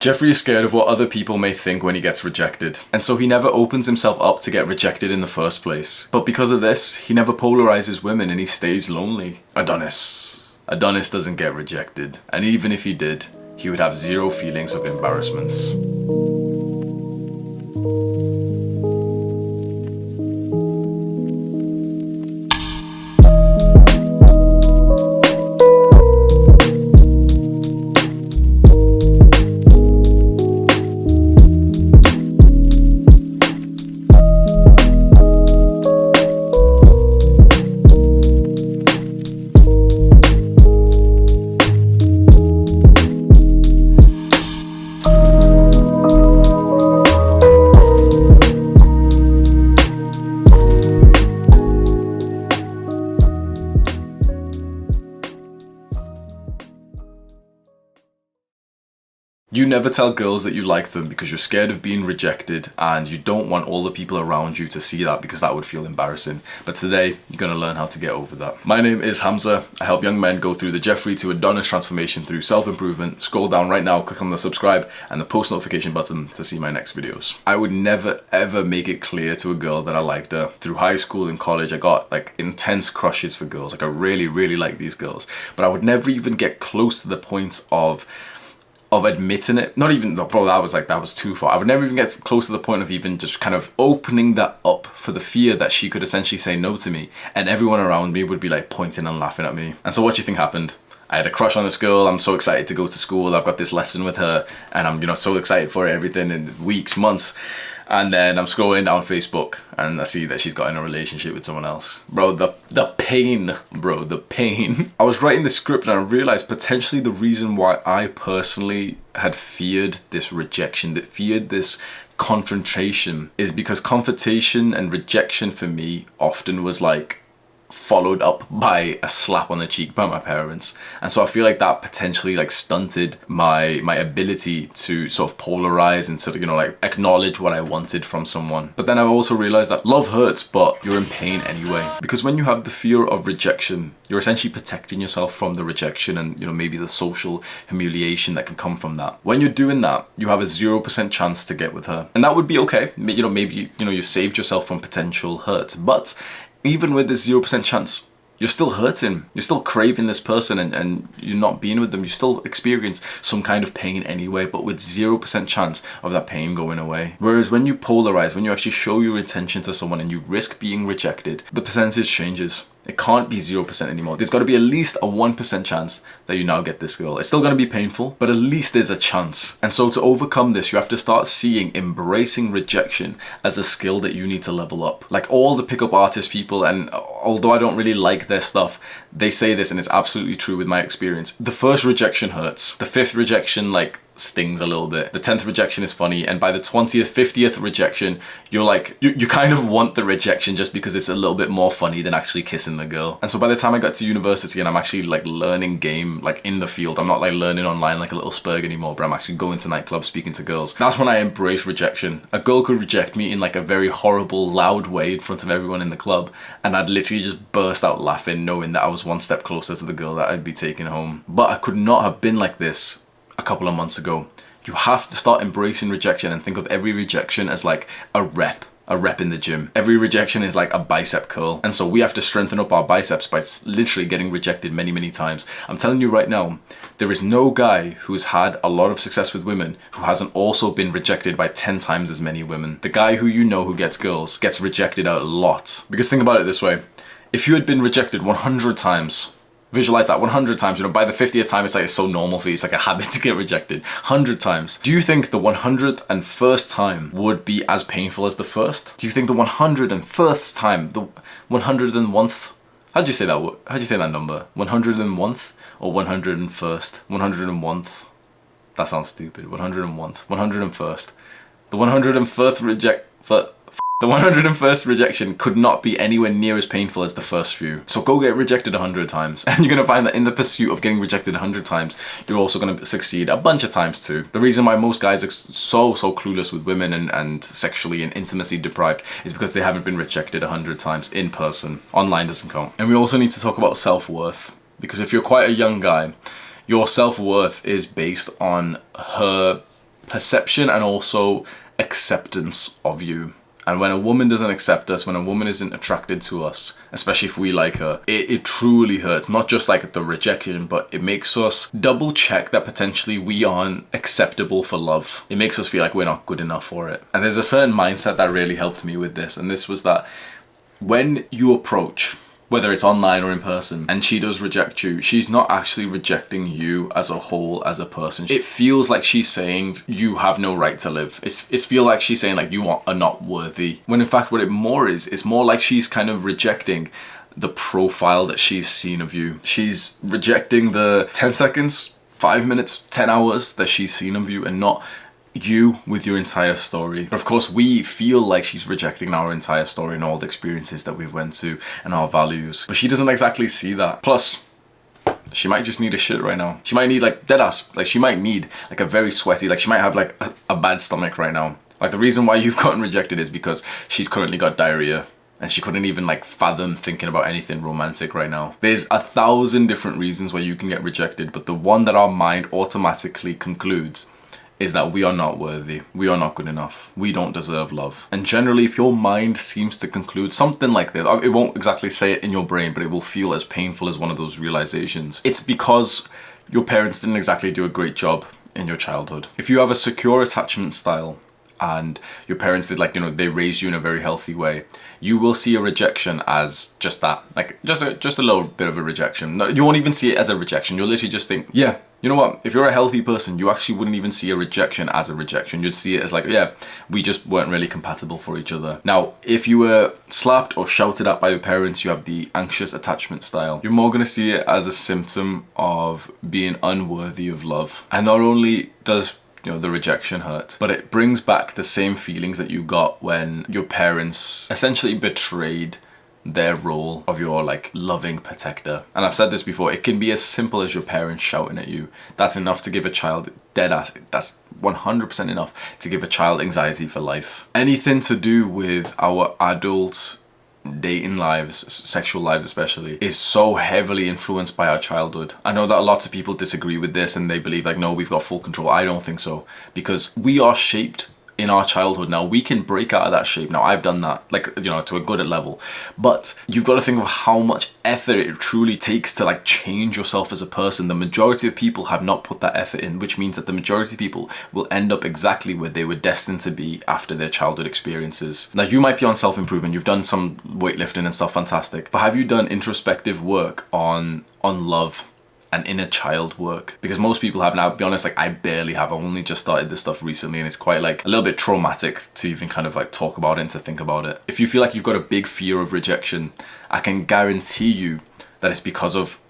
Jeffrey is scared of what other people may think when he gets rejected, and so he never opens himself up to get rejected in the first place. But because of this, he never polarizes women and he stays lonely. Adonis. Adonis doesn't get rejected, and even if he did, he would have zero feelings of embarrassments. You never tell girls that you like them because you're scared of being rejected and you don't want all the people around you to see that because that would feel embarrassing. But today, you're going to learn how to get over that. My name is Hamza. I help young men go through the Jeffrey to Adonis transformation through self-improvement. Scroll down right now, click on the subscribe and the post notification button to see my next videos. I would never ever make it clear to a girl that I liked her. Through high school and college, I got like intense crushes for girls. Like I really like these girls. But I would never even get close to the point of admitting it. Not even, no, bro, that was too far. I would never even get close to the point of even just kind of opening that up for the fear that she could essentially say no to me, and everyone around me would be like pointing and laughing at me. And so what do you think happened? I had a crush on this girl. I'm so excited to go to school. I've got this lesson with her and I'm, so excited for everything in weeks, months. And then I'm scrolling down Facebook and I see that she's got in a relationship with someone else. Bro, the pain, bro, the pain. I was writing the script and I realized potentially the reason why I personally had feared this rejection, that feared this confrontation, is because confrontation and rejection for me often was like followed up by a slap on the cheek by my parents. And so I feel like that potentially like stunted my ability to sort of polarize and sort of, like acknowledge what I wanted from someone. But then I also realized that love hurts, but you're in pain anyway. Because when you have the fear of rejection, you're essentially protecting yourself from the rejection and, maybe the social humiliation that can come from that. When you're doing that, you have a 0% chance to get with her. And that would be okay. Maybe, you saved yourself from potential hurt. But even with this 0% chance, you're still hurting. You're still craving this person and you're not being with them. You still experience some kind of pain anyway, but with 0% chance of that pain going away. Whereas when you polarize, when you actually show your intention to someone and you risk being rejected, the percentage changes. It can't be 0% anymore. There's got to be at least a 1% chance that you now get this girl. It's still going to be painful, but at least there's a chance. And so to overcome this, you have to start seeing embracing rejection as a skill that you need to level up. Like all the pickup artist people, and although I don't really like their stuff, they say this and it's absolutely true with my experience. The first rejection hurts. The 5th rejection stings a little bit. The 10th rejection is funny, and by the 20th, 50th rejection, you're like, you kind of want the rejection just because it's a little bit more funny than actually kissing the girl. And so by the time I got to university and I'm actually learning game in the field, I'm not learning online like a little spurg anymore, but I'm actually going to nightclubs, speaking to girls. That's when I embrace rejection. A girl could reject me in a very horrible, loud way in front of everyone in the club, and I'd literally just burst out laughing knowing that I was one step closer to the girl that I'd be taking home. But I could not have been like this a couple of months ago. You have to start embracing rejection and think of every rejection as like a rep in the gym. Every rejection is like a bicep curl. And so we have to strengthen up our biceps by literally getting rejected many times. I'm telling you right now, there is no guy who's had a lot of success with women who hasn't also been rejected by 10 times as many women. The guy who gets girls gets rejected a lot. Because think about it this way. If you had been rejected 100 times, visualize that 100 times, by the 50th time, it's so normal for you. It's like a habit to get rejected 100 times. Do you think the 101st time would be as painful as the first? Do you think the 101st time, the 101th, how'd you say that number? 101th or 101st? 101th. That sounds stupid. 101th. 101st. The 101st rejection could not be anywhere near as painful as the first few. So go get rejected 100 times. And you're going to find that in the pursuit of getting rejected 100 times, you're also going to succeed a bunch of times too. The reason why most guys are so clueless with women and sexually and intimacy deprived is because they haven't been rejected 100 times in person. Online doesn't count. And we also need to talk about self-worth. Because if you're quite a young guy, your self-worth is based on her perception and also acceptance of you. And when a woman doesn't accept us, when a woman isn't attracted to us, especially if we like her, it truly hurts. Not just like the rejection, but it makes us double check that potentially we aren't acceptable for love. It makes us feel like we're not good enough for it. And there's a certain mindset that really helped me with this. And this was that when you approach, whether it's online or in person, and she does reject you, she's not actually rejecting you as a whole, as a person. It feels like she's saying you have no right to live. It feel like she's saying like you are not worthy. When in fact what it more is, it's more like she's kind of rejecting the profile that she's seen of you. She's rejecting the 10 seconds, 5 minutes, 10 hours that she's seen of you, and not you with your entire story. But of course we feel like she's rejecting our entire story and all the experiences that we went to and our values, but she doesn't exactly see that. Plus she might just need a shit right now. She might need like dead ass, like she might need like a very sweaty, like she might have like a bad stomach right now. Like the reason why you've gotten rejected is because she's currently got diarrhea and she couldn't even like fathom thinking about anything romantic right now. There's 1,000 different reasons why you can get rejected, but the one that our mind automatically concludes is that we are not worthy, we are not good enough, we don't deserve love. And generally, if your mind seems to conclude something like this, it won't exactly say it in your brain, but it will feel as painful as one of those realizations. It's because your parents didn't exactly do a great job in your childhood. If you have a secure attachment style and your parents did, like, you know, they raised you in a very healthy way, you will see a rejection as just that, like just a little bit of a rejection. No, you won't even see it as a rejection. You'll literally just think, yeah, you know what, if you're a healthy person, you actually wouldn't even see a rejection as a rejection. You'd see it as like, yeah, we just weren't really compatible for each other. Now, if you were slapped or shouted at by your parents, you have the anxious attachment style. You're more going to see it as a symptom of being unworthy of love. And not only does, you know, the rejection hurt, but it brings back the same feelings that you got when your parents essentially betrayed their role of your like loving protector. And I've said this before, it can be as simple as your parents shouting at you. That's enough to give a child dead ass. That's 100% enough to give a child anxiety for life. Anything to do with our adult dating lives, sexual lives especially, is so heavily influenced by our childhood. I know that lots of people disagree with this and they believe like, no, we've got full control. I don't think so, because we are shaped in our childhood. Now we can break out of that shape. Now I've done that, like, you know, to a good level, but you've got to think of how much effort it truly takes to like change yourself as a person. The majority of people have not put that effort in, which means that the majority of people will end up exactly where they were destined to be after their childhood experiences. Now you might be on self-improvement, you've done some weightlifting and stuff, fantastic, but have you done introspective work on love and inner child work? Because most people have. Now, to be honest, like I barely have. I've only just started this stuff recently and it's quite like a little bit traumatic to even kind of like talk about it and to think about it. If you feel like you've got a big fear of rejection, I can guarantee you that it's because of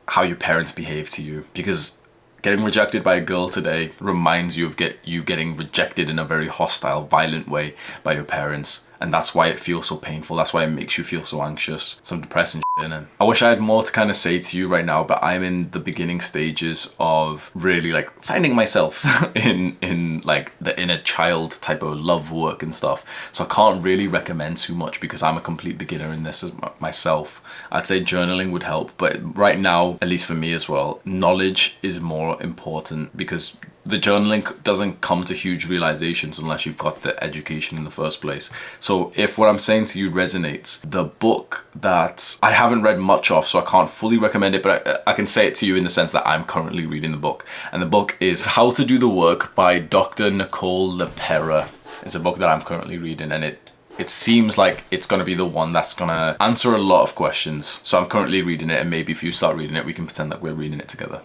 how your parents behave to you. Because getting rejected by a girl today reminds you of you getting rejected in a very hostile, violent way by your parents. And that's why it feels so painful. That's why it makes you feel so anxious. Some depressing shit in it. I wish I had more to kind of say to you right now, but I'm in the beginning stages of really like finding myself in like the inner child type of love work and stuff. So I can't really recommend too much because I'm a complete beginner in this as myself. I'd say journaling would help, but right now, at least for me as well, knowledge is more important, because the journaling doesn't come to huge realizations unless you've got the education in the first place. So if what I'm saying to you resonates, the book that I haven't read much of, so I can't fully recommend it, but I can say it to you in the sense that I'm currently reading the book. And the book is How to Do the Work by Dr. Nicole LePera. It's a book that I'm currently reading, and it seems like it's going to be the one that's going to answer a lot of questions. So I'm currently reading it, and maybe if you start reading it, we can pretend that we're reading it together.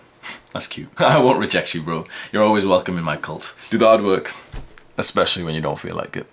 That's cute. I won't reject you, bro. You're always welcome in my cult. Do the hard work, especially when you don't feel like it.